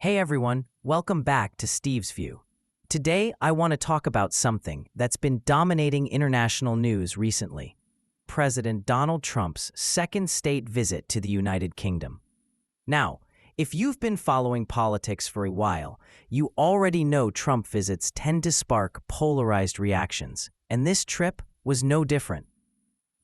Hey everyone, welcome back to Steve's View. Today, I want to talk about something that's been dominating international news recently. President Donald Trump's second state visit to the United Kingdom. Now, if you've been following politics for a while, you already know Trump visits tend to spark polarized reactions, and this trip was no different.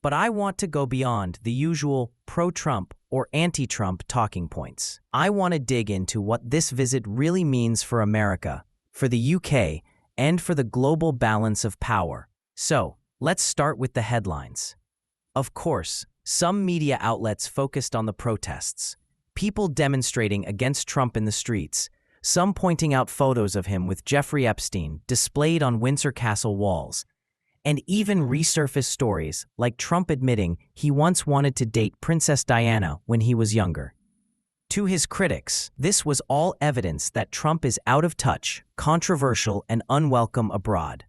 But I want to go beyond the usual pro-Trump or anti-Trump talking points. I want to dig into what this visit really means for America, for the UK, and for the global balance of power. So, let's start with the headlines. Of course, some media outlets focused on the protests, people demonstrating against Trump in the streets, some pointing out photos of him with Jeffrey Epstein displayed on Windsor Castle walls, and even resurfaced stories like Trump admitting he once wanted to date Princess Diana when he was younger. To his critics, this was all evidence that Trump is out of touch, controversial, and unwelcome abroad.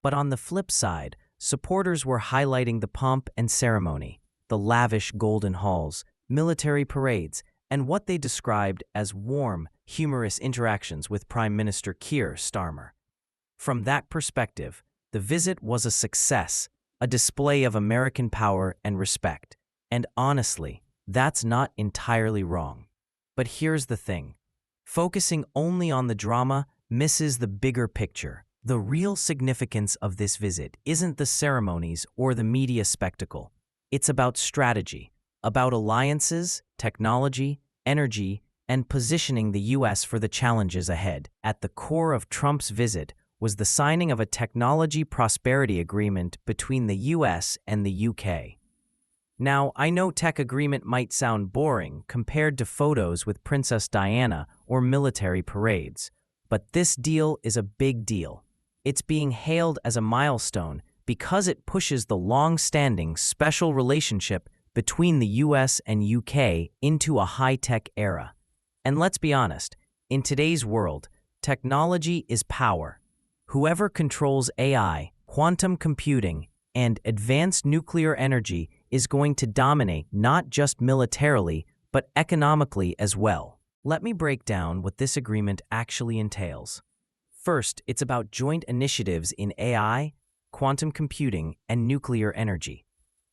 But on the flip side, supporters were highlighting the pomp and ceremony, the lavish golden halls, military parades, and what they described as warm, humorous interactions with Prime Minister Keir Starmer. From that perspective, the visit was a success, a display of American power and respect. And honestly, that's not entirely wrong. But here's the thing. Focusing only on the drama misses the bigger picture. The real significance of this visit isn't the ceremonies or the media spectacle. It's about strategy, about alliances, technology, energy, and positioning the U.S. for the challenges ahead. At the core of Trump's visit was the signing of a technology prosperity agreement between the US and the UK. Now, I know tech agreement might sound boring compared to photos with Princess Diana or military parades, but this deal is a big deal. It's being hailed as a milestone because it pushes the long-standing special relationship between the US and UK into a high-tech era. And let's be honest, in today's world, technology is power. Whoever controls AI, quantum computing, and advanced nuclear energy is going to dominate not just militarily, but economically as well. Let me break down what this agreement actually entails. First, it's about joint initiatives in AI, quantum computing, and nuclear energy.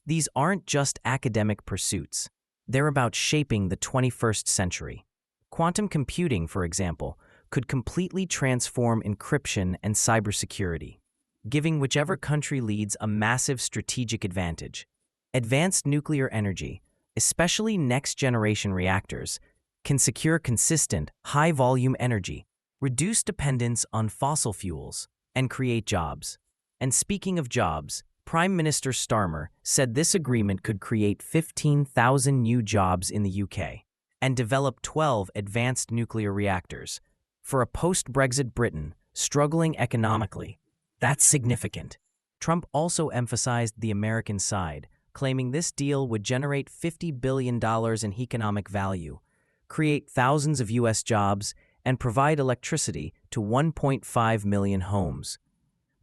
These aren't just academic pursuits. They're about shaping the 21st century. Quantum computing, for example, could completely transform encryption and cybersecurity, giving whichever country leads a massive strategic advantage. Advanced nuclear energy, especially next-generation reactors, can secure consistent, high-volume energy, reduce dependence on fossil fuels, and create jobs. And speaking of jobs, Prime Minister Starmer said this agreement could create 15,000 new jobs in the UK and develop 12 advanced nuclear reactors. For a post-Brexit Britain struggling economically, that's significant. Trump also emphasized the American side, claiming this deal would generate $50 billion in economic value, create thousands of U.S. jobs, and provide electricity to 1.5 million homes.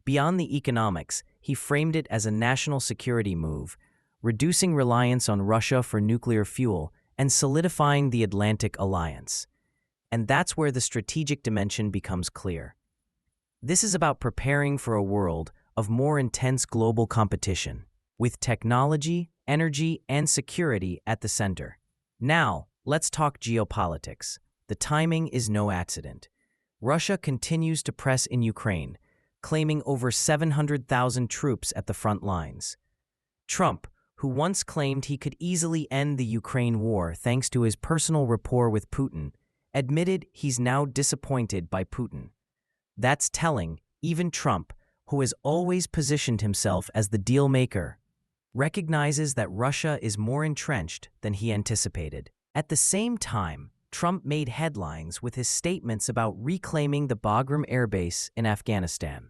Beyond the economics, he framed it as a national security move, reducing reliance on Russia for nuclear fuel and solidifying the Atlantic Alliance. And that's where the strategic dimension becomes clear. This is about preparing for a world of more intense global competition, with technology, energy, and security at the center. Now, let's talk geopolitics. The timing is no accident. Russia continues to press in Ukraine, claiming over 700,000 troops at the front lines. Trump, who once claimed he could easily end the Ukraine war thanks to his personal rapport with Putin, admitted he's now disappointed by Putin. That's telling. Even Trump, who has always positioned himself as the deal maker, recognizes that Russia is more entrenched than he anticipated. At the same time, Trump made headlines with his statements about reclaiming the Bagram Air Base in Afghanistan.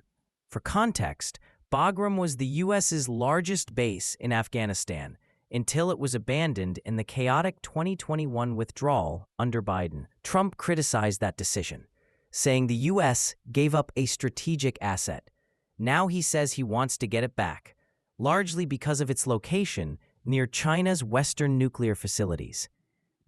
For context, Bagram was the U.S.'s largest base in Afghanistan until it was abandoned in the chaotic 2021 withdrawal under Biden. Trump criticized that decision, saying the U.S. gave up a strategic asset. Now he says he wants to get it back, largely because of its location near China's Western nuclear facilities.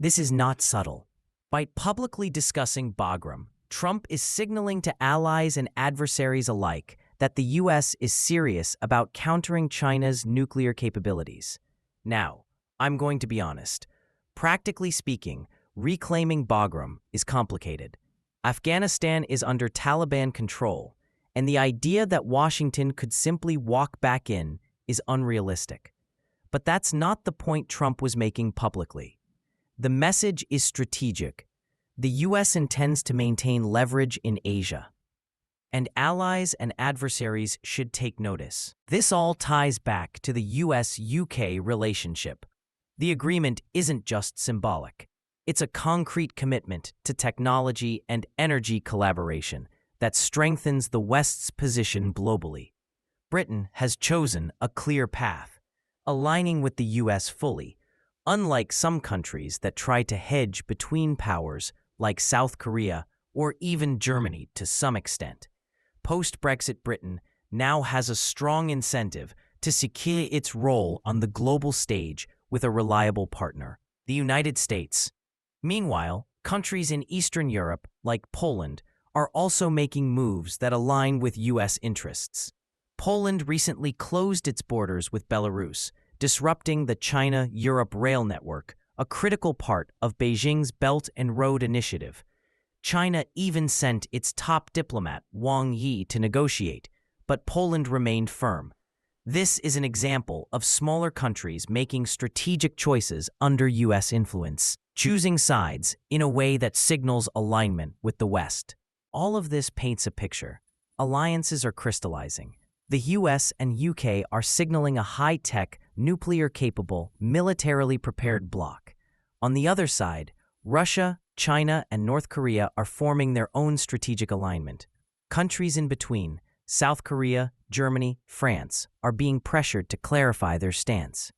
This is not subtle. By publicly discussing Bagram, Trump is signaling to allies and adversaries alike that the U.S. is serious about countering China's nuclear capabilities. Now, I'm going to be honest. Practically speaking, reclaiming Bagram is complicated. Afghanistan is under Taliban control, and the idea that Washington could simply walk back in is unrealistic. But that's not the point Trump was making publicly. The message is strategic. The U.S. intends to maintain leverage in Asia, and allies and adversaries should take notice. This all ties back to the U.S.-UK relationship. The agreement isn't just symbolic. It's a concrete commitment to technology and energy collaboration that strengthens the West's position globally. Britain has chosen a clear path, aligning with the U.S. fully, unlike some countries that try to hedge between powers like South Korea or even Germany to some extent. Post-Brexit Britain now has a strong incentive to secure its role on the global stage with a reliable partner, the United States. Meanwhile, countries in Eastern Europe, like Poland, are also making moves that align with U.S. interests. Poland recently closed its borders with Belarus, disrupting the China-Europe rail network, a critical part of Beijing's Belt and Road Initiative. China even sent its top diplomat, Wang Yi, to negotiate, but Poland remained firm. This is an example of smaller countries making strategic choices under U.S. influence, choosing sides in a way that signals alignment with the West. All of this paints a picture. Alliances are crystallizing. The U.S. and UK are signaling a high-tech, nuclear-capable, militarily prepared bloc. On the other side, Russia, China, and North Korea are forming their own strategic alignment. Countries in between, South Korea, Germany, France, are being pressured to clarify their stance.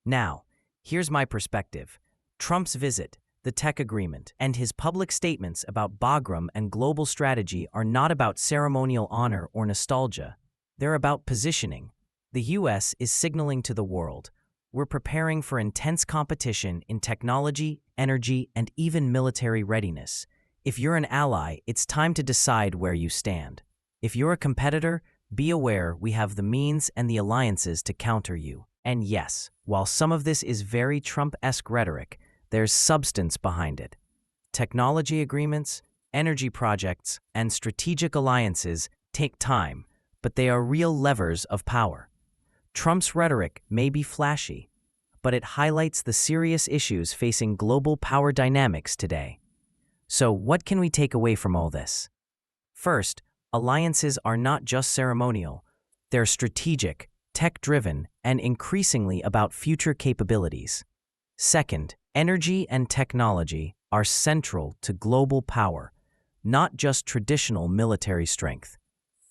Now, here's my perspective. Trump's visit, the tech agreement, and his public statements about Bagram and global strategy are not about ceremonial honor or nostalgia. They're about positioning. The U.S. is signaling to the world, we're preparing for intense competition in technology, energy, and even military readiness. If you're an ally, it's time to decide where you stand. If you're a competitor, be aware we have the means and the alliances to counter you. And yes, while some of this is very Trump-esque rhetoric, there's substance behind it. Technology agreements, energy projects, and strategic alliances take time, but they are real levers of power. Trump's rhetoric may be flashy, but it highlights the serious issues facing global power dynamics today. So what can we take away from all this? First, alliances are not just ceremonial. They're strategic, tech-driven, and increasingly about future capabilities. Second, energy and technology are central to global power, not just traditional military strength.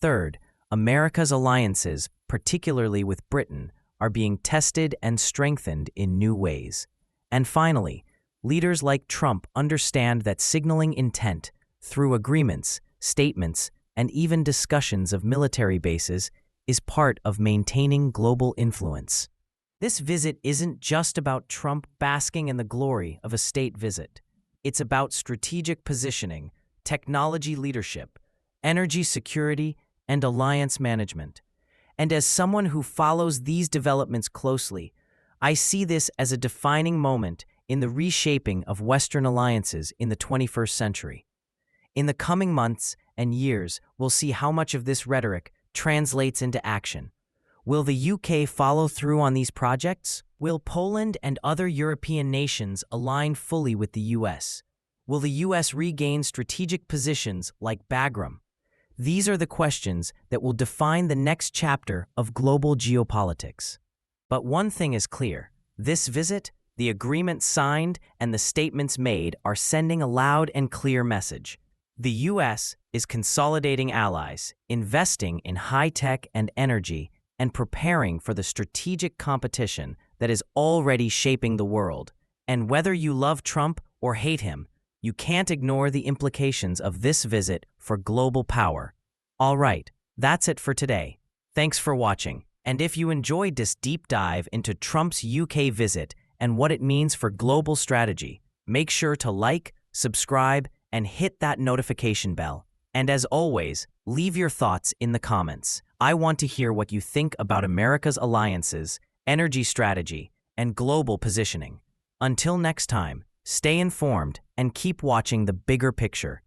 Third, America's alliances, particularly with Britain, are being tested and strengthened in new ways. And finally, leaders like Trump understand that signaling intent through agreements, statements, and even discussions of military bases is part of maintaining global influence. This visit isn't just about Trump basking in the glory of a state visit. It's about strategic positioning, technology leadership, energy security, and alliance management. And as someone who follows these developments closely, I see this as a defining moment in the reshaping of Western alliances in the 21st century. In the coming months and years, we'll see how much of this rhetoric translates into action. Will the UK follow through on these projects? Will Poland and other European nations align fully with the US? Will the US regain strategic positions like Bagram? These are the questions that will define the next chapter of global geopolitics. But one thing is clear. This visit, the agreement signed, and the statements made are sending a loud and clear message. The U.S. is consolidating allies, investing in high-tech and energy, and preparing for the strategic competition that is already shaping the world. And whether you love Trump or hate him, you can't ignore the implications of this visit for global power. All right, that's it for today. Thanks for watching. And if you enjoyed this deep dive into Trump's UK visit and what it means for global strategy, make sure to like, subscribe, and hit that notification bell. And as always, leave your thoughts in the comments. I want to hear what you think about America's alliances, energy strategy, and global positioning. Until next time, stay informed and keep watching the bigger picture.